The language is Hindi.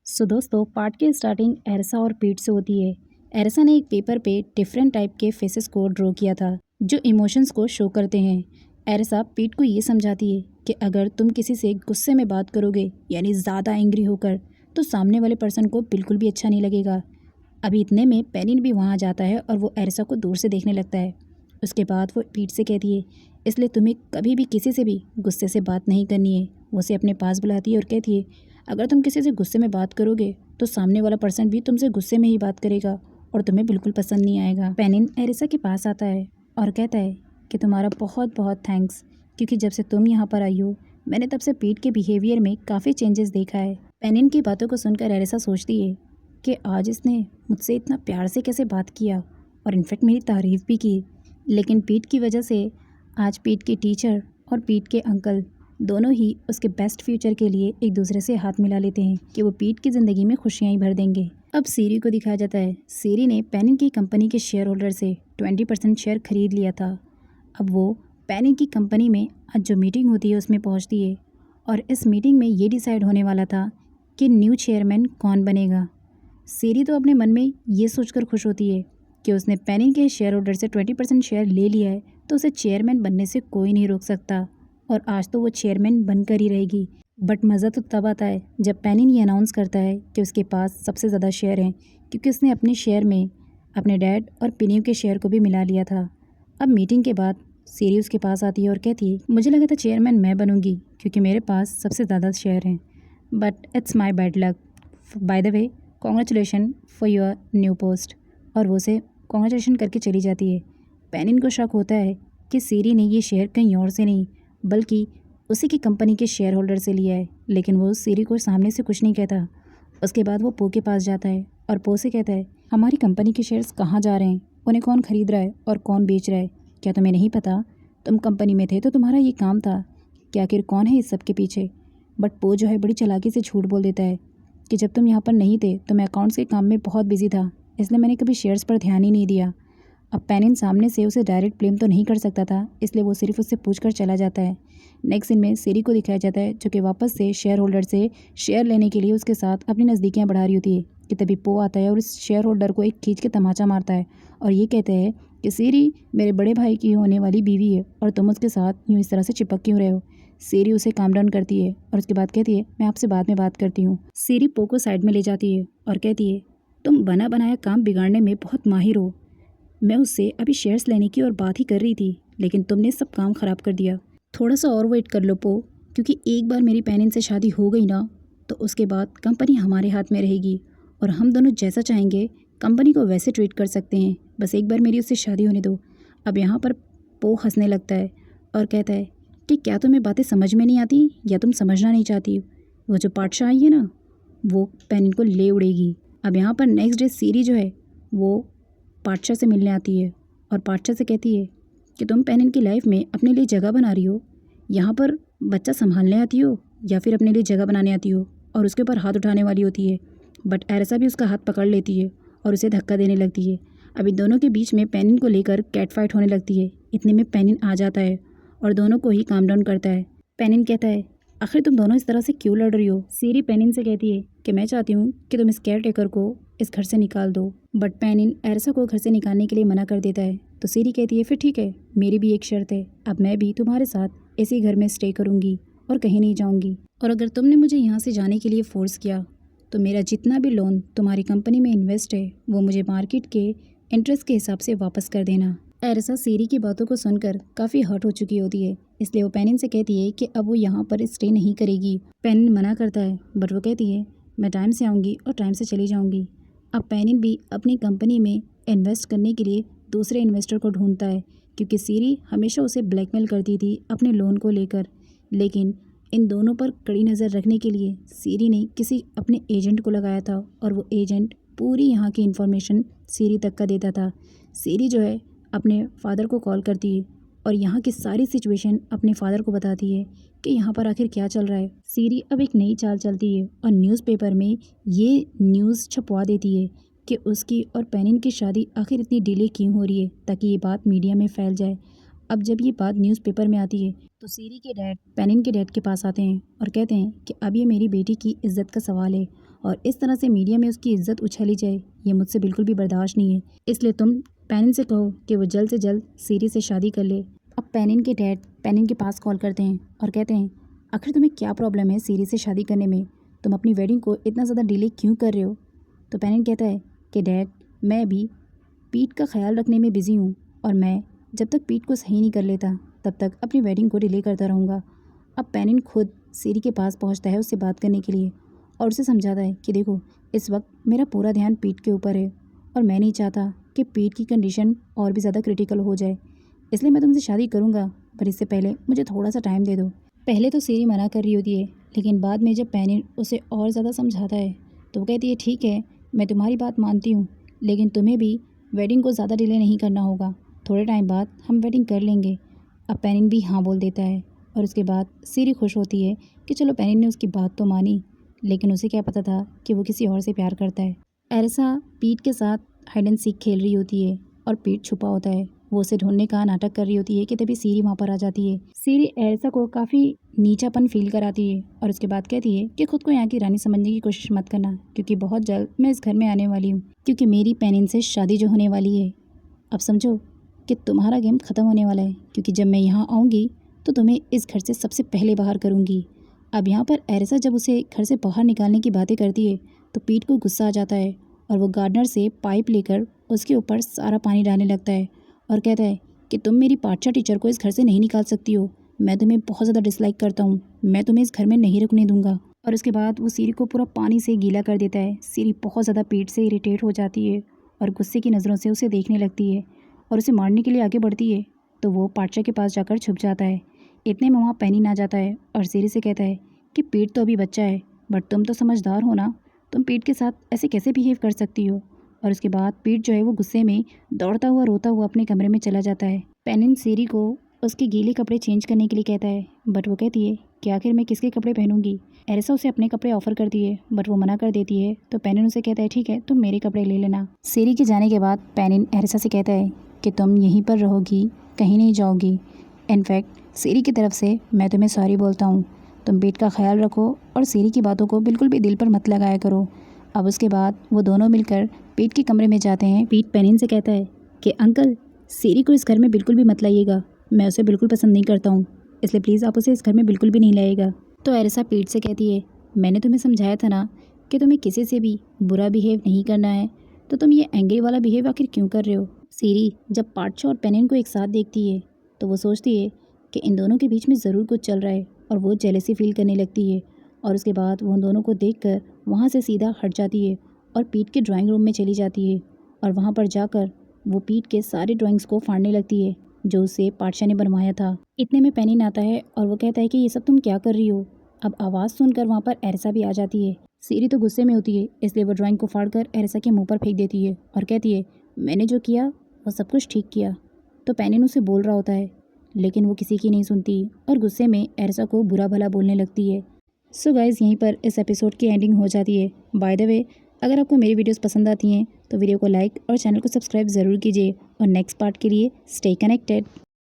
दोस्तों पार्ट की स्टार्टिंग एरसा और पीट से होती है। एरसा ने एक पेपर पे डिफरेंट टाइप के फेसेस को ड्रॉ किया था जो इमोशंस को शो करते हैं। एरसा पीट को ये समझाती है कि अगर तुम किसी से गुस्से में बात करोगे यानी ज़्यादा एंग्री होकर तो सामने वाले पर्सन को बिल्कुल भी अच्छा नहीं लगेगा। अभी इतने में पेनिन भी वहाँ जाता है और वो एरसा को दूर से देखने लगता है। उसके बाद वो पीट से कहती है इसलिए तुम्हें कभी भी किसी से भी गुस्से से बात नहीं करनी है। वो उसे अपने पास बुलाती है और कहती है अगर तुम किसी से गुस्से में बात करोगे तो सामने वाला पर्सन भी तुमसे गुस्से में ही बात करेगा और तुम्हें बिल्कुल पसंद नहीं आएगा। पेनिन एरिसा के पास आता है और कहता है कि तुम्हारा बहुत बहुत थैंक्स, क्योंकि जब से तुम यहाँ पर आई हो मैंने तब से पीट के बिहेवियर में काफ़ी चेंजेस देखा है। पेनिन की बातों को सुनकर एरिसा सोचती है कि आज इसने मुझसे इतना प्यार से कैसे बात किया और इनफैक्ट मेरी तारीफ़ भी की। लेकिन पीट की वजह से आज पीट के टीचर और पीट के अंकल दोनों ही उसके बेस्ट फ्यूचर के लिए एक दूसरे से हाथ मिला लेते हैं कि वो पीट की ज़िंदगी में खुशियाँ ही भर देंगे। अब सीरी को दिखाया जाता है। सीरी ने पेनिन की कंपनी के शेयर होल्डर से 20% शेयर खरीद लिया था। अब वो पेनिन की कंपनी में आज जो मीटिंग होती है उसमें पहुंचती है और इस मीटिंग में ये डिसाइड होने वाला था कि न्यू चेयरमैन कौन बनेगा। सीरी तो अपने मन में ये सोचकर खुश होती है कि उसने पेनिन के शेयर होल्डर से 20% शेयर ले लिया है तो उसे चेयरमैन बनने से कोई नहीं रोक सकता और आज तो वो चेयरमैन बनकर ही रहेगी। बट मज़ा तो तब आता है जब पेनिन ये अनाउंस करता है कि उसके पास सबसे ज़्यादा शेयर हैं, क्योंकि उसने अपने शेयर में अपने डैड और पिनीव के शेयर को भी मिला लिया था। अब मीटिंग के बाद सीरी उसके पास आती है और कहती है मुझे लगा था चेयरमैन मैं बनूंगी क्योंकि मेरे पास सबसे ज़्यादा शेयर हैं, but it's my bad luck. By the way congratulation for your new post. और वो उसे कॉन्ग्रेचुलेशन करके चली जाती है। पेनिन को शक होता है कि सीरी ने ये शेयर कहीं और से नहीं बल्कि उसी की कंपनी के शेयर होल्डर से लिया है, लेकिन वो सीरी को सामने से कुछ नहीं कहता। उसके बाद वो पो के पास जाता है और पो से कहता है हमारी कंपनी के शेयर्स कहाँ जा रहे हैं, उन्हें कौन खरीद रहा है और कौन बेच रहा है, क्या तुम्हें नहीं पता? तुम कंपनी में थे तो तुम्हारा ये काम था कि आखिर कौन है इस सब के पीछे। बट पो जो है बड़ी चालाकी से झूठ बोल देता है कि जब तुम यहाँ पर नहीं थे तो मैं अकाउंट्स के काम में बहुत बिजी था, इसलिए मैंने कभी शेयर्स पर ध्यान ही नहीं दिया। अब पेनिन सामने से उसे डायरेक्ट ब्लेम तो नहीं कर सकता था, इसलिए वो सिर्फ उससे पूछकर चला जाता है। नेक्स्ट सीन में सीरी को दिखाया जाता है जो कि वापस से शेयर होल्डर से शेयर लेने के लिए उसके साथ अपनी नज़दीकियाँ बढ़ा रही होती है कि तभी पो आता है और इस शेयर होल्डर को एक खींच के तमाचा मारता है और ये कहते हैं कि सीरी मेरे बड़े भाई की होने वाली बीवी है और तुम उसके साथ यूँ इस तरह से चिपक क्यों रहे हो। सीरी उसे काम डाउन करती है और उसके बाद कहती है मैं आपसे बाद में बात करती हूँ। सीरी पो को साइड में ले जाती है और कहती है तुम बना बनाया काम बिगाड़ने में बहुत माहिर हो। मैं उससे अभी शेयर्स लेने की और बात ही कर रही थी, लेकिन तुमने सब काम ख़राब कर दिया। थोड़ा सा और वेट कर लो पो, क्योंकि एक बार मेरी पेनिन से शादी हो गई ना तो उसके बाद कंपनी हमारे हाथ में रहेगी और हम दोनों जैसा चाहेंगे कंपनी को वैसे ट्रीट कर सकते हैं। बस एक बार मेरी उससे शादी होने दो। अब यहाँ पर पो हंसने लगता है और कहता है कि क्या तुम्हें बातें समझ में नहीं आती या तुम समझना नहीं चाहती। वो जो पातशाह आई है ना वो पेनिन को ले उड़ेगी। अब यहाँ पर नेक्स्ट डे सीरी जो है वो पातशाह से मिलने आती है और पातशाह से कहती है कि तुम पेनिन की लाइफ में अपने लिए जगह बना रही हो, यहाँ पर बच्चा संभालने आती हो या फिर अपने लिए जगह बनाने आती हो, और उसके ऊपर हाथ उठाने वाली होती है। बट एरसा भी उसका हाथ पकड़ लेती है और उसे धक्का देने लगती है। अभी दोनों के बीच में पेनिन को लेकर कैट फाइट होने लगती है। इतने में पेनिन आ जाता है और दोनों को ही काम डाउन करता है। पेनिन कहता है आखिर तुम दोनों इस तरह से क्यों लड़ रही हो। सीरी पेनिन से कहती है कि मैं चाहती हूँ कि तुम इस केयर टेकर को इस घर से निकाल दो, बट पेनिन एरसा को घर से निकालने के लिए मना कर देता है। तो सीरी कहती है फिर ठीक है, मेरी भी एक शर्त है, अब मैं भी तुम्हारे साथ इसी घर में स्टे करूँगी और कहीं नहीं जाऊँगी, और अगर तुमने मुझे यहाँ से जाने के लिए फोर्स किया तो मेरा जितना भी लोन तुम्हारी कंपनी में इन्वेस्ट है वो मुझे मार्केट के इंटरेस्ट के हिसाब से वापस कर देना। एरसा सीरी की बातों को सुनकर काफ़ी हर्ट हो चुकी होती है, इसलिए वो पेनिन से कहती है कि अब वो यहाँ पर स्टे नहीं करेगी। पेनिन मना करता है बट वो कहती है मैं टाइम से आऊँगी और टाइम से चली जाऊँगी। अब पेनिन भी अपनी कंपनी में इन्वेस्ट करने के लिए दूसरे इन्वेस्टर को ढूंढता है, क्योंकि सीरी हमेशा उसे ब्लैकमेल करती थी अपने लोन को लेकर। लेकिन इन दोनों पर कड़ी नज़र रखने के लिए सीरी ने किसी अपने एजेंट को लगाया था और वो एजेंट पूरी यहाँ की इन्फॉर्मेशन सीरी तक का देता था। सीरी जो है अपने फादर को कॉल करती है और यहाँ की सारी सिचुएशन अपने फादर को बताती है कि यहाँ पर आखिर क्या चल रहा है। सीरी अब एक नई चाल चलती है और न्यूज़पेपर में ये न्यूज़ छपवा देती है कि उसकी और पेनिन की शादी आखिर इतनी डिले क्यों हो रही है, ताकि ये बात मीडिया में फैल जाए। अब जब ये बात न्यूज़पेपर में आती है तो सीरी के डैड पेनिन के डैड के पास आते हैं और कहते हैं कि अब ये मेरी बेटी की इज्जत का सवाल है और इस तरह से मीडिया में उसकी इज्जत उछाली जाए, ये मुझसे बिल्कुल भी बर्दाश्त नहीं है। इसलिए तुम पेनिन से कहो कि वो जल्द से जल्द सीरी से शादी कर ले। अब पेनिन के डैड पेनिन के पास कॉल करते हैं और कहते हैं, आखिर तुम्हें क्या प्रॉब्लम है सीरी से शादी करने में? तुम अपनी वेडिंग को इतना ज़्यादा डिले क्यों कर रहे हो? तो पेनिन कहता है कि डैड, मैं अभी पीट का ख्याल रखने में बिज़ी हूँ और मैं जब तक पीट को सही नहीं कर लेता तब तक अपनी वेडिंग को डिले करता रहूँगा। अब पेनिन खुद सीरी के पास पहुँचता है उससे बात करने के लिए और उसे समझाता है कि देखो, इस वक्त मेरा पूरा ध्यान पीट के ऊपर है और मैं नहीं चाहता कि पीट की कंडीशन और भी ज़्यादा क्रिटिकल हो जाए, इसलिए मैं तुमसे शादी करूँगा, पर इससे पहले मुझे थोड़ा सा टाइम दे दो। पहले तो सीरी मना कर रही होती है, लेकिन बाद में जब पेनिन उसे और ज़्यादा समझाता है तो वो कहती है, ठीक है, मैं तुम्हारी बात मानती हूँ, लेकिन तुम्हें भी वेडिंग को ज़्यादा डिले नहीं करना होगा, थोड़े टाइम बाद हम वेडिंग कर लेंगे। अब पेनिन भी हाँ बोल देता है और उसके बाद सीरी खुश होती है कि चलो पेनिन ने उसकी बात तो मानी, लेकिन उसे क्या पता था कि वो किसी और से प्यार करता है। एरिसा पीट के साथ हाइड एंड सीक खेल रही होती है और पीट छुपा होता है। वो उसे ढूंढने का नाटक कर रही होती है कि तभी सीरी वहाँ पर आ जाती है। सीरी एरिसा को काफ़ी नीचापन फील कराती है और उसके बाद कहती है कि खुद को यहाँ की रानी समझने की कोशिश मत करना, क्योंकि बहुत जल्द मैं इस घर में आने वाली हूँ, क्योंकि मेरी पेनिन से शादी जो होने वाली है। अब समझो कि तुम्हारा गेम ख़त्म होने वाला है, क्योंकि जब मैं यहाँ आऊँगी तो तुम्हें इस घर से सबसे पहले बाहर करूँगी। अब यहाँ पर एरिसा जब उसे घर से बाहर निकालने की बातें करती है तो पीट को गुस्सा आ जाता है और वो गार्डनर से पाइप लेकर उसके ऊपर सारा पानी डालने लगता है और कहता है कि तुम मेरी पाठशा टीचर को इस घर से नहीं निकाल सकती हो, मैं तुम्हें बहुत ज़्यादा डिसलाइक करता हूँ, मैं तुम्हें इस घर में नहीं रुकने दूंगा। और उसके बाद वो सीरी को पूरा पानी से गीला कर देता है। सीरी बहुत ज़्यादा पीट से इरिटेट हो जाती है और गुस्से की नज़रों से उसे देखने लगती है और उसे मारने के लिए आगे बढ़ती है, तो वो पाठशा के पास जाकर छुप जाता है। इतने में वहाँ पेनिन आ जाता है और सीरी से कहता है कि पीट तो अभी बच्चा है, बट तुम तो समझदार हो ना, तुम पीट के साथ ऐसे कैसे बिहेव कर सकती हो। और उसके बाद पीट जो है वो गुस्से में दौड़ता हुआ रोता हुआ अपने कमरे में चला जाता है। पेनिन सीरी को उसके गीले कपड़े चेंज करने के लिए कहता है, बट वो कहती है कि आखिर मैं किसके कपड़े पहनूंगी। एरिसा उसे अपने कपड़े ऑफर करती है, बट वो मना कर देती है, तो पेनिन उसे कहता है, ठीक है, तुम मेरे कपड़े ले लेना। सीरी के जाने के बाद पेनिन एरिसा से कहता है कि तुम यहीं पर रहोगी, कहीं नहीं जाओगी। इनफैक्ट सीरी की तरफ से मैं तुम्हें सॉरी बोलता हूँ, तुम पीट का ख्याल रखो और सीरी की बातों को बिल्कुल भी दिल पर मत लगाया करो। अब उसके बाद वो दोनों मिलकर पीट के कमरे में जाते हैं। पीट पेनिन से कहता है कि अंकल, सीरी को इस घर में बिल्कुल भी मत लाइएगा, मैं उसे बिल्कुल पसंद नहीं करता हूँ, इसलिए प्लीज़ आप उसे इस घर में बिल्कुल भी नहीं लाइएगा। तो एरिसा पीट से कहती है, मैंने तुम्हें समझाया था ना कि तुम्हें किसी से भी बुरा बिहेव नहीं करना है, तो तुम ये एंग्री वाला बिहेव आखिर क्यों कर रहे हो। सीरी जब पाठशा और पेनिन को एक साथ देखती है तो वो सोचती है कि इन दोनों के बीच में ज़रूर कुछ चल रहा है और वो जेलसी फील करने लगती है। और उसके बाद वो उन दोनों को देखकर वहाँ से सीधा हट जाती है और पीट के ड्राइंग रूम में चली जाती है और वहाँ पर जाकर वो पीट के सारे ड्राइंग्स को फाड़ने लगती है जो उसे पाठशा ने बनवाया था। इतने में पेनिन आता है और वो कहता है कि ये सब तुम क्या कर रही हो। अब आवाज़ सुनकर वहाँ पर एरिसा भी आ जाती है। सीरी तो गुस्से में होती है, इसलिए वो ड्राइंग को फाड़कर एरिसा के मुँह पर फेंक देती है और कहती है, मैंने जो किया वो सब कुछ ठीक किया। तो पेनिन उसे बोल रहा होता है, लेकिन वो किसी की नहीं सुनती और गुस्से में एरिसा को बुरा भला बोलने लगती है। सो गाइज़, यहीं पर इस एपिसोड की एंडिंग हो जाती है। बाय द वे, अगर आपको मेरी वीडियोस पसंद आती हैं तो वीडियो को लाइक और चैनल को सब्सक्राइब ज़रूर कीजिए और नेक्स्ट पार्ट के लिए स्टे कनेक्टेड।